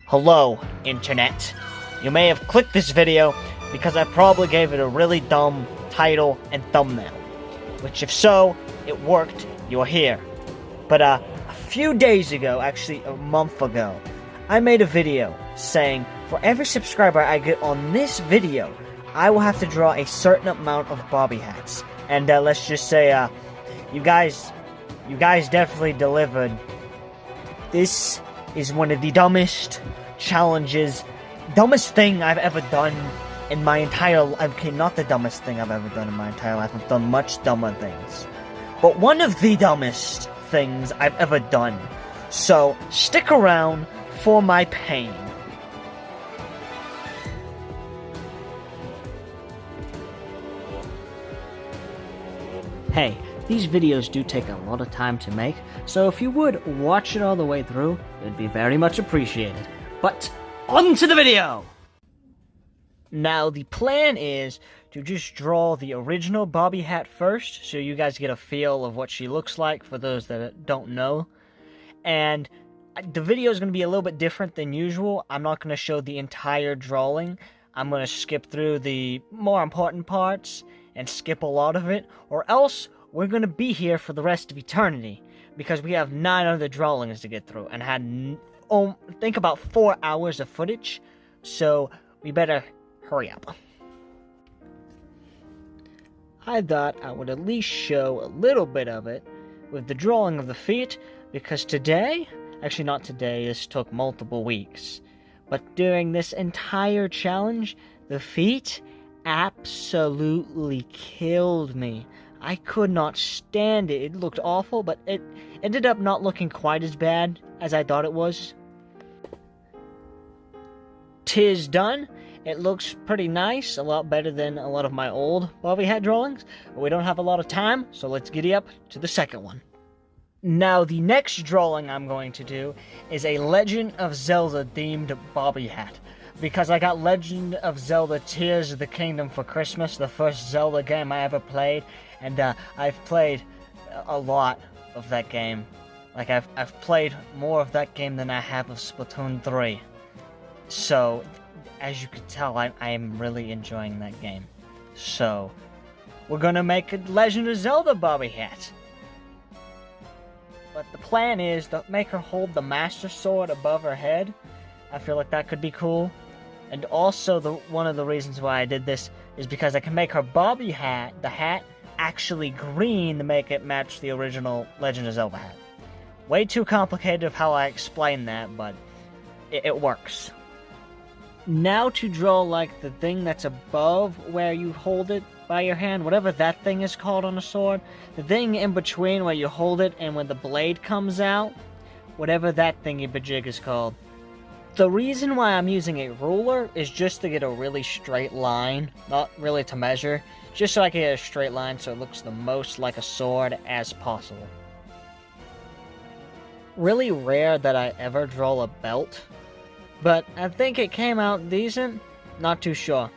Hello, Internet. You may have clicked this video because I probably gave it a really dumb title and thumbnail. Which, if so, it worked, you're here. But a few days ago, actually a month ago, I made a video saying, for every subscriber I get on this video, I will have to draw a certain amount of Bobby hats. And let's just say, you guys definitely delivered. This is one of the dumbest challenges, dumbest thing I've ever done in my entire life. Okay, not the dumbest thing I've ever done in my entire life. I've done much dumber things. But one of the dumbest things I've ever done. So, stick around for my pain. Hey, these videos do take a lot of time to make, so if you would watch it all the way through, it'd be very much appreciated. But, on to the video! Now, the plan is to just draw the original Bobby hat first, so you guys get a feel of what she looks like, for those that don't know. And the video is going to be a little bit different than usual. I'm not going to show the entire drawing. I'm going to skip through the more important parts and skip a lot of it, or else we're going to be here for the rest of eternity, because we have 9 other drawings to get through, and had, think about 4 hours of footage, so we better hurry up. I thought I would at least show a little bit of it with the drawing of the feet, because today, actually not today, this took multiple weeks, but during this entire challenge, the feet absolutely killed me. I could not stand it. It looked awful, but it ended up not looking quite as bad as I thought it was. 'Tis done. It looks pretty nice, a lot better than a lot of my old Bobby hat drawings, but we don't have a lot of time, so let's giddy up to the second one. Now, the next drawing I'm going to do is a Legend of Zelda themed Bobby hat, because I got Legend of Zelda Tears of the Kingdom for Christmas, the first Zelda game I ever played, and I've played a lot of that game. Like, I've played more of that game than I have of Splatoon 3. So, as you can tell, I am really enjoying that game. So, we're gonna make a Legend of Zelda Bobby hat. But the plan is to make her hold the Master Sword above her head. I feel like that could be cool. And also, one of the reasons why I did this is because I can make her Bobby hat, the hat, actually green to make it match the original Legend of Zelda hat. Way too complicated of how I explain that, but it works. Now to draw, like, the thing that's above where you hold it by your hand, whatever that thing is called on a sword, the thing in between where you hold it and when the blade comes out, whatever that thingy-bajig is called. The reason why I'm using a ruler is just to get a really straight line, not really to measure, just so I can get a straight line so it looks the most like a sword as possible. Really rare that I ever draw a belt, but I think it came out decent, not too sure.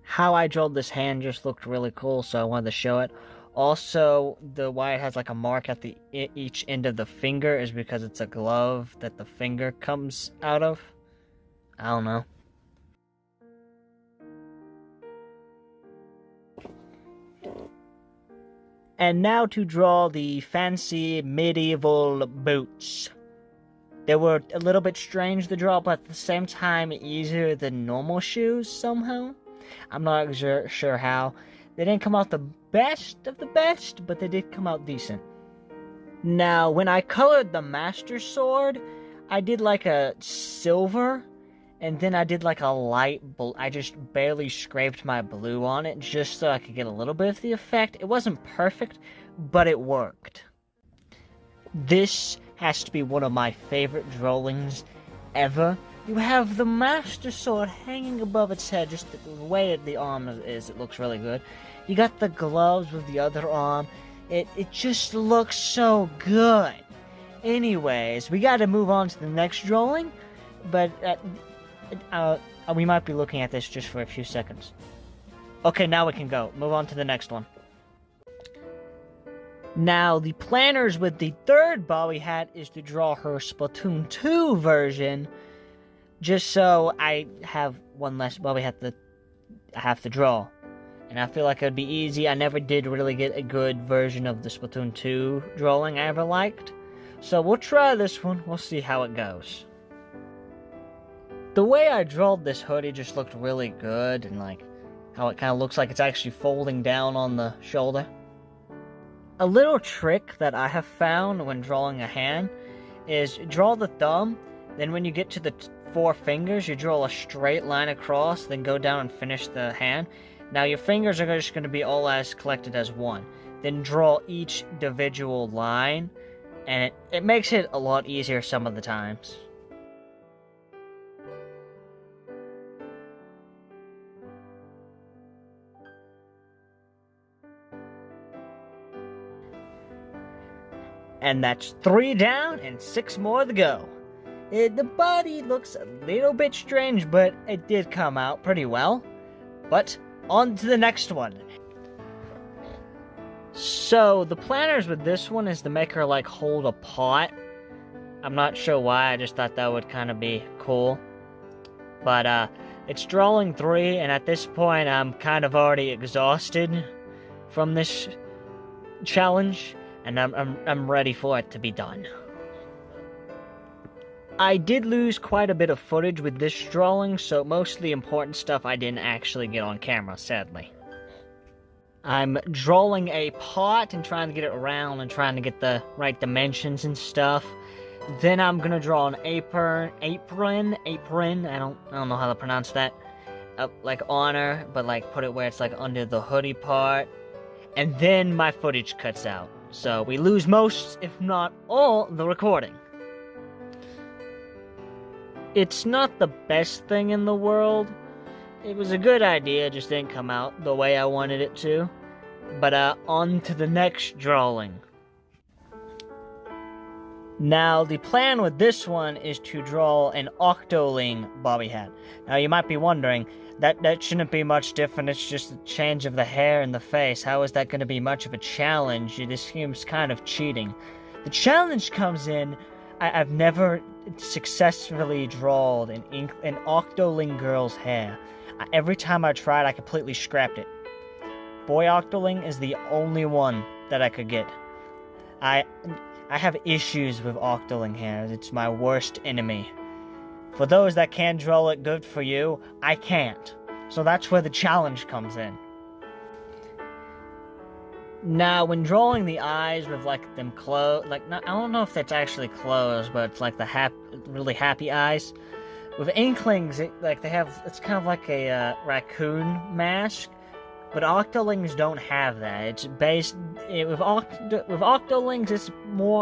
How I drew this hand just looked really cool, so I wanted to show it. Also, why it has like a mark at each end of the finger is because it's a glove that the finger comes out of. I don't know. And now to draw the fancy medieval boots. They were a little bit strange to draw, but at the same time easier than normal shoes somehow. I'm not sure how. They didn't come out the best of the best, but they did come out decent. Now, when I colored the Master Sword, I did like a silver, and then I did like a light blue. I just barely scraped my blue on it, just so I could get a little bit of the effect. It wasn't perfect, but it worked. This has to be one of my favorite drawings ever. You have the Master Sword hanging above its head, just the way the arm is, it looks really good. You got the gloves with the other arm. It just looks so good. Anyways, we gotta move on to the next drawing, but we might be looking at this just for a few seconds. Okay, now we can go. Move on to the next one. Now, the planners with the third Bobby hat is to draw her Splatoon 2 version, just so I have one less Bobby hat that I have to draw. And I feel like it would be easy. I never did really get a good version of the Splatoon 2 drawing I ever liked. So we'll try this one, we'll see how it goes. The way I drawed this hoodie just looked really good, and like how it kind of looks like it's actually folding down on the shoulder. A little trick that I have found when drawing a hand is draw the thumb, then when you get to the 4 fingers, you draw a straight line across, then go down and finish the hand. Now your fingers are just going to be all as collected as one. Then draw each individual line, and it makes it a lot easier some of the times. And that's 3 down and 6 more to go. The body looks a little bit strange, but it did come out pretty well. But on to the next one. So the planners with this one is to make her like hold a pot. I'm not sure why, I just thought that would kind of be cool. But it's drawing 3, and at this point I'm kind of already exhausted from this challenge. And I'm ready for it to be done. I did lose quite a bit of footage with this drawing, so most of the important stuff I didn't actually get on camera, sadly. I'm drawing a pot and trying to get it round and trying to get the right dimensions and stuff. Then I'm gonna draw an apron, I don't know how to pronounce that. Like on her, but like put it where it's like under the hoodie part. And then my footage cuts out. So we lose most, if not all, the recording. It's not the best thing in the world. It was a good idea, just didn't come out the way I wanted it to. But on to the next drawing. Now, the plan with this one is to draw an Octoling Bobby hat. Now, you might be wondering, that shouldn't be much different, it's just a change of the hair and the face. How is that going to be much of a challenge? This seems kind of cheating. The challenge comes in, I've never successfully drawn an Octoling girl's hair. Every time I tried, I completely scrapped it. Boy Octoling is the only one that I could get. I have issues with Octoling hair. It's my worst enemy. For those that can draw it good for you, I can't. So that's where the challenge comes in. Now, when drawing the eyes with like them closed, I don't know if that's actually closed, but it's like the really happy eyes. With Inklings, it's kind of like a raccoon mask. But Octolings don't have that. It's based with Octolings.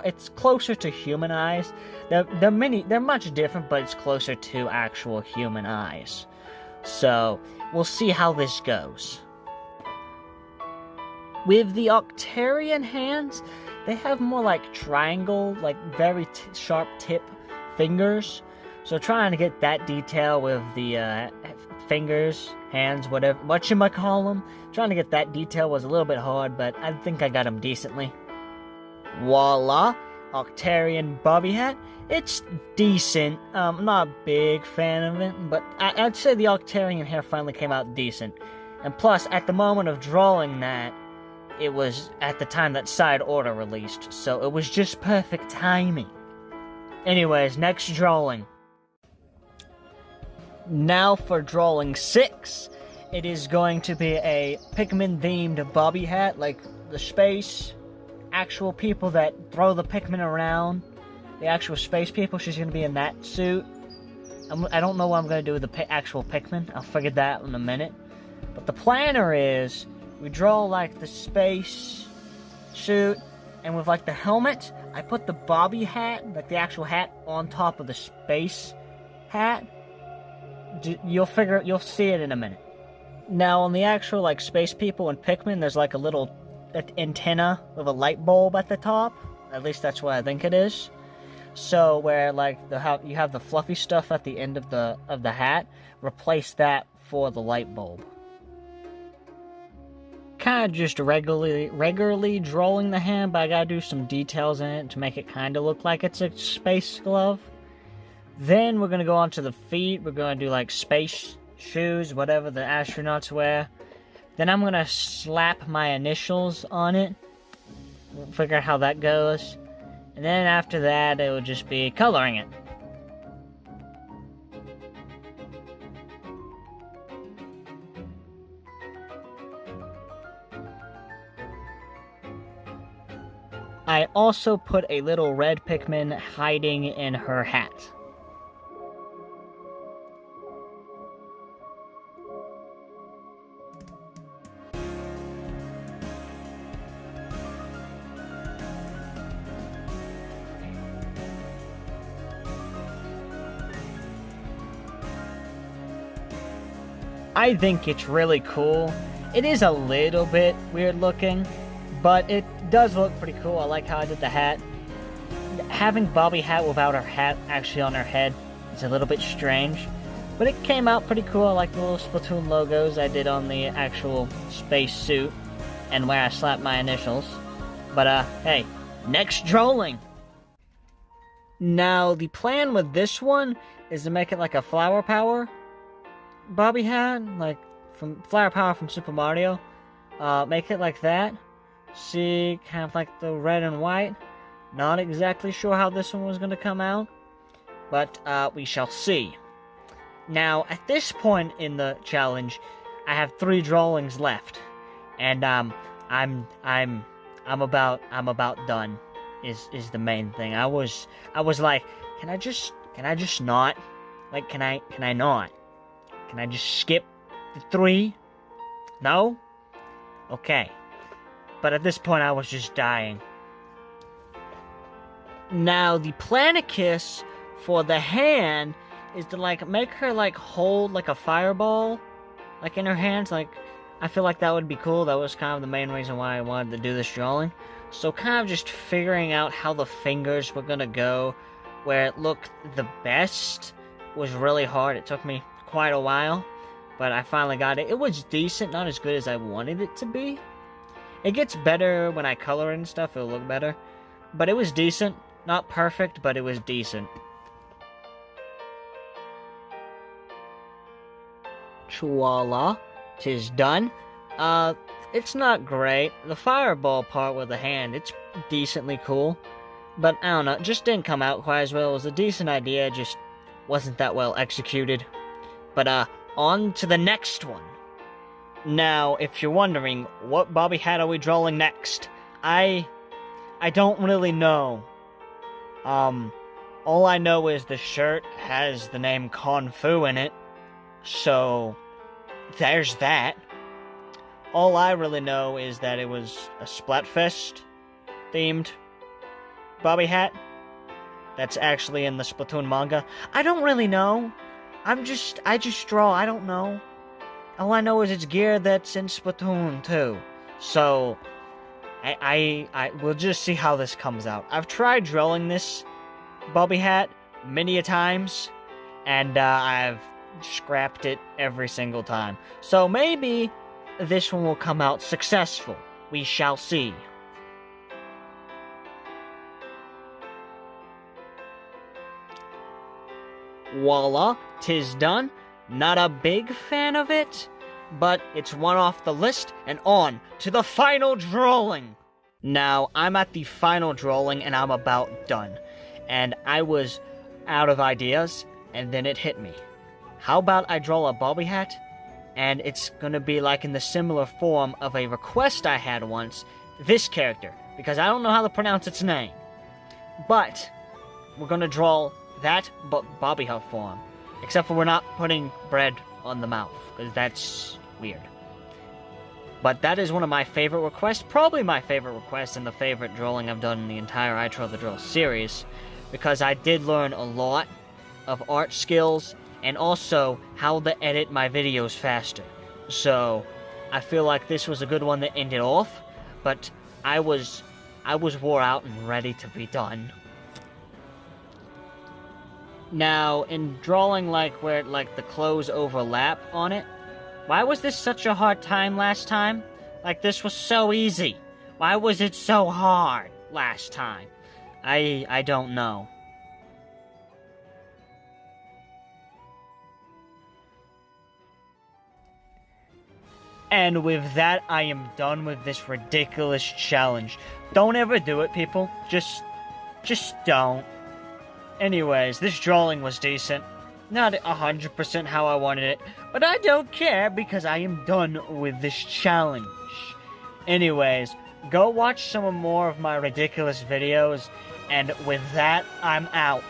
It's closer to human eyes. They're much different, but it's closer to actual human eyes. So we'll see how this goes. With the Octarian hands, they have more like triangle, like very sharp tip fingers. So trying to get that detail with the fingers, hands, whatever, whatchamacallem, trying to get that detail was a little bit hard, but I think I got them decently. Voila! Octarian Bobby hat. It's decent. I'm not a big fan of it, but I'd say the Octarian hair finally came out decent. And plus, at the moment of drawing that, it was at the time that Side Order released, so it was just perfect timing. Anyways, next drawing. Now for drawing 6, it is going to be a Pikmin-themed Bobby hat, like the space, actual people that throw the Pikmin around, the actual space people. She's going to be in that suit. I don't know what I'm going to do with the actual Pikmin. I'll figure that out in a minute. But the planner is, we draw like the space suit, and with like the helmet, I put the Bobby hat, like the actual hat, on top of the space hat. You'll see it in a minute. Now, on the actual, like, space people and Pikmin, there's, like, a little antenna with a light bulb at the top. At least that's what I think it is. So, where, like, you have the fluffy stuff at the end of the hat, replace that for the light bulb. kind of just regularly drawing the hand, but I gotta do some details in it to make it kind of look like it's a space glove. Then we're gonna go on to the feet. We're gonna do like space shoes, whatever the astronauts wear. Then I'm gonna slap my initials on it. We'll figure out how that goes. And then after that, it will just be coloring it. I also put a little red Pikmin hiding in her hat. I think it's really cool. It is a little bit weird looking, but it does look pretty cool. I like how I did the hat. Having Bobby hat without her hat actually on her head is a little bit strange, but it came out pretty cool. I like the little Splatoon logos I did on the actual space suit and where I slapped my initials. But hey, next drawing. Now the plan with this one is to make it like a Flower Power Bobby hat, like from Flower Power from Super Mario. Make it like that. See, kind of like the red and white. Not exactly sure how this one was going to come out, but we shall see. Now, at this point in the challenge, I have 3 drawings left, and I'm about done. Is the main thing. I was like, can I just not? Like, can I not? Can I just skip the 3? No? Okay. But at this point, I was just dying. Now, the Planicus for the hand is to, like, make her, like, hold, like, a fireball, like, in her hands. Like, I feel like that would be cool. That was kind of the main reason why I wanted to do this drawing. So, kind of just figuring out how the fingers were gonna go, where it looked the best, was really hard. It took me quite a while, but I finally got it. It was decent, not as good as I wanted it to be. It gets better when I color and stuff, it'll look better. But it was decent. Not perfect, but it was decent. Voila, 'tis done. It's not great. The fireball part with the hand, it's decently cool. But I don't know, it just didn't come out quite as well. It was a decent idea, just wasn't that well executed. But on to the next one. Now, if you're wondering, what Bobby hat are we drawing next? I don't really know. All I know is the shirt has the name Kung Fu in it, so there's that. All I really know is that it was a Splatfest themed Bobby hat that's actually in the Splatoon manga. I don't really know. I just draw, I don't know. All I know is it's gear that's in Splatoon 2. So, we'll just see how this comes out. I've tried drawing this Bobby hat many a times, and I've scrapped it every single time. So maybe this one will come out successful. We shall see. Voila, 'tis done. Not a big fan of it, but it's one off the list, and on to the final drawing. Now, I'm at the final drawing, and I'm about done. And I was out of ideas, and then it hit me. How about I draw a Bobby hat, and it's gonna be like in the similar form of a request I had once, this character, because I don't know how to pronounce its name. But, we're gonna draw that Bobby hat form. Except for we're not putting bread on the mouth, because that's weird. But that is one of my favorite requests, probably my favorite request and the favorite drawing I've done in the entire I Draw the Draw series, because I did learn a lot of art skills, and also how to edit my videos faster. So, I feel like this was a good one that ended off, but I was wore out and ready to be done. Now, in drawing like where the clothes overlap on it, why was this such a hard time last time? Like, this was so easy. Why was it so hard last time? I don't know. And with that, I am done with this ridiculous challenge. Don't ever do it, people. Just don't. Anyways, this drawing was decent. Not 100% how I wanted it, but I don't care because I am done with this challenge. Anyways, go watch some more of my ridiculous videos, and with that, I'm out.